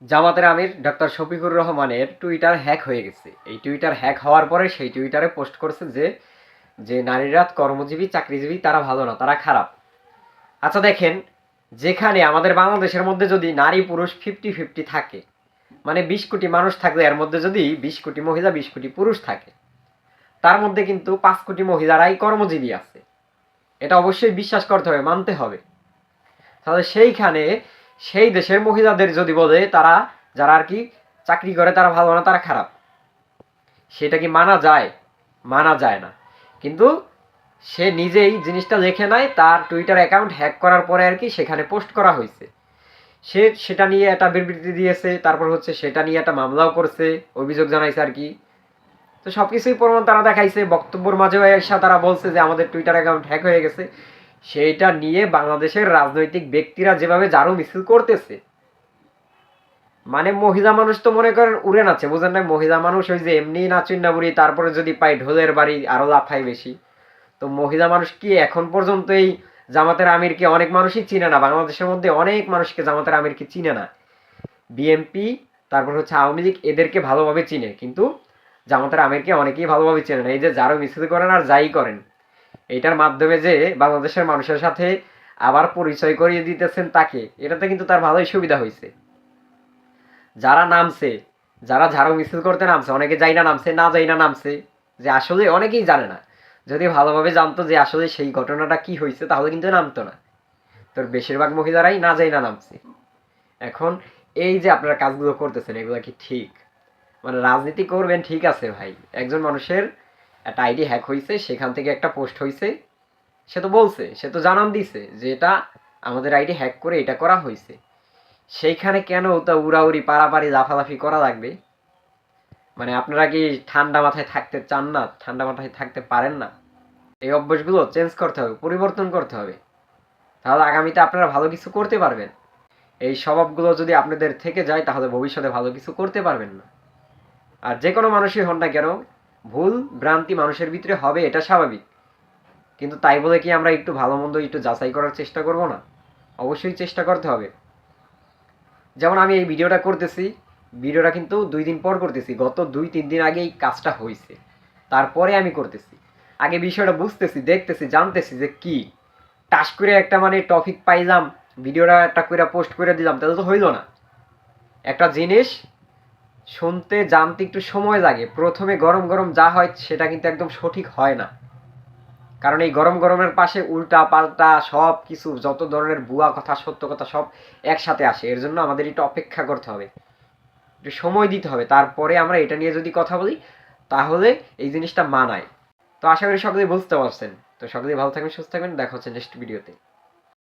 জামাতের আমির ডক্টর শফিকুর রহমানের Twitter hack হয়ে গেছে। এই টুইটার হ্যাক হওয়ার পরে সেই টুইটারে পোস্ট করছে যে যে নারীরা কর্মজীবী চাকরিজীবী তারা ভালো না, তারা খারাপ। আচ্ছা দেখেন, যেখানে আমাদের বাংলাদেশের মধ্যে যদি নারী পুরুষ 50-50 থাকে, মানে 20 কোটি মানুষ থাকলে এর মধ্যে যদি 20 কোটি মহিলা 20 কোটি পুরুষ থাকে, তার মধ্যে কিন্তু 5 কোটি মহিলারাই কর্মজীবী আছে। এটা অবশ্যই বিশ্বাস করতে হবে, মানতে হবে। তাহলে সেইখানে সেই দেশের মহিলাদের যদি বলে তারা, যারা আর কি চাকরি করে তারা ভালো না, তারা খারাপ, সেটা কি মানা যায়? মানা যায় না। কিন্তু সে নিজেই জিনিসটা লিখে নেয়, তার টুইটার অ্যাকাউন্ট হ্যাক করার পরে আর কি সেখানে পোস্ট করা হয়েছে। সে সেটা নিয়ে একটা বিবৃতি দিয়েছে, তারপর হচ্ছে সেটা নিয়ে একটা মামলাও করছে, অভিযোগ জানাইছে আর কি। তো সবকিছুই প্রমাণ তারা দেখাইছে, বক্তব্যের মাঝে এসে তারা বলছে যে আমাদের টুইটার অ্যাকাউন্ট হ্যাক হয়ে গেছে। সেইটা নিয়ে বাংলাদেশের রাজনৈতিক ব্যক্তিরা যেভাবে ঝাড়ু মিছিল করতেছে, মানে মহিলা মানুষ তো মনে করেন উড়ে নাচে, বুঝেন না? মহিলা মানুষ ওই যে এমনি নাচুন না বুড়ি, তারপরে যদি পাই ঢোলের বাড়ি আরো লাফাই বেশি। তো মহিলা মানুষ কি এখন পর্যন্ত এই জামাতের আমিরকে অনেক মানুষই চিনে না, বাংলাদেশের মধ্যে অনেক মানুষকে জামাতের আমিরকে চিনে না। বিএনপি, তারপর হচ্ছে আওয়ামী লীগ এদেরকে ভালোভাবে চিনে, কিন্তু জামাতের আমিরকে অনেকেই ভালোভাবে চেনে না। এই যে যারও মিছিল করেন আর যাই করেন, এইটার মাধ্যমে যে বাংলাদেশের মানুষের সাথে আবার পরিচয় করিয়ে দিতেছেন তাকে, এটাতে কিন্তু তার ভালোই সুবিধা হয়েছে। যারা নামছে, যারা ঝাড়ু মিছিল করতে নামছে, অনেকে যাই না নামছে, না যাই না নামছে, যে আসলে অনেকেই জানে না। যদি ভালোভাবে জানতো যে আসলে সেই ঘটনাটা কি হয়েছে, তাহলে কিন্তু নামতো না। তোর বেশিরভাগ মহিলারাই না যাই না নামছে। এখন এই যে আপনারা কাজগুলো করতেছেন, এগুলো কি ঠিক? মানে রাজনীতি করবেন ঠিক আছে ভাই, একজন মানুষের একটা আইডি হ্যাক হয়েছে, সেখান থেকে একটা পোস্ট হয়েছে, সে তো বলছে, সে তো জানান দিছে যে এটা আমাদের আইডি হ্যাক করে এটা করা হয়েছে। সেইখানে কেন তা উড়াউড়ি পারাপারি লাফালাফি করা লাগবে? মানে আপনারা কি ঠান্ডা মাথায় থাকতে চান না? ঠান্ডা মাথায় থাকতে পারেন না? এই অভ্যাসগুলো চেঞ্জ করতে হবে, পরিবর্তন করতে হবে। তাহলে আগামীতে আপনারা ভালো কিছু করতে পারবেন। এই স্বভাবগুলো যদি আপনাদের থেকে যায়, তাহলে ভবিষ্যতে ভালো কিছু করতে পারবেন না। আর যে কোনো মানুষই হন না কেন, ভুল ভ্রান্তি মানুষের ভিতরে হবে, এটা স্বাভাবিক। কিন্তু তাই বলে কি আমরা একটু ভালো মন্দ একটু যাচাই করার চেষ্টা করব না? অবশ্যই চেষ্টা করতে হবে। যেমন আমি এই ভিডিওটা করতেছি, ভিডিওটা কিন্তু 2 দিন পর করতেছি, গত 2-3 দিন আগে এই কাজটা হয়েছে, তারপরে আমি করতেছি। আগে বিষয়টা বুঝতেছি, দেখতেছি, জানতেছি যে কি টাস করে একটা মানে টপিক পাইলাম, ভিডিওটা একটা করে পোস্ট করে দিলাম, তাহলে তো হইল না। একটা জিনিস শুনতে জানতে একটু সময় লাগে, প্রথমে গরম গরম যা হয় সেটা কিন্তু একদম সঠিক হয় না। কারণ এই গরম গরমের পাশে উল্টা পাল্টা সব কিছু, যত ধরনের ভুয়া কথা সত্য কথা সব একসাথে আসে। এর জন্য আমাদের একটু অপেক্ষা করতে হবে, একটু সময় দিতে হবে, তারপরে আমরা এটা নিয়ে যদি কথা বলি, তাহলে এই জিনিসটা মানায়। তো আশা করি সকলেই বুঝতে পারছেন। তো সকলেই ভালো থাকবেন, সুস্থ থাকবেন, দেখা হচ্ছে নেক্সট ভিডিওতে।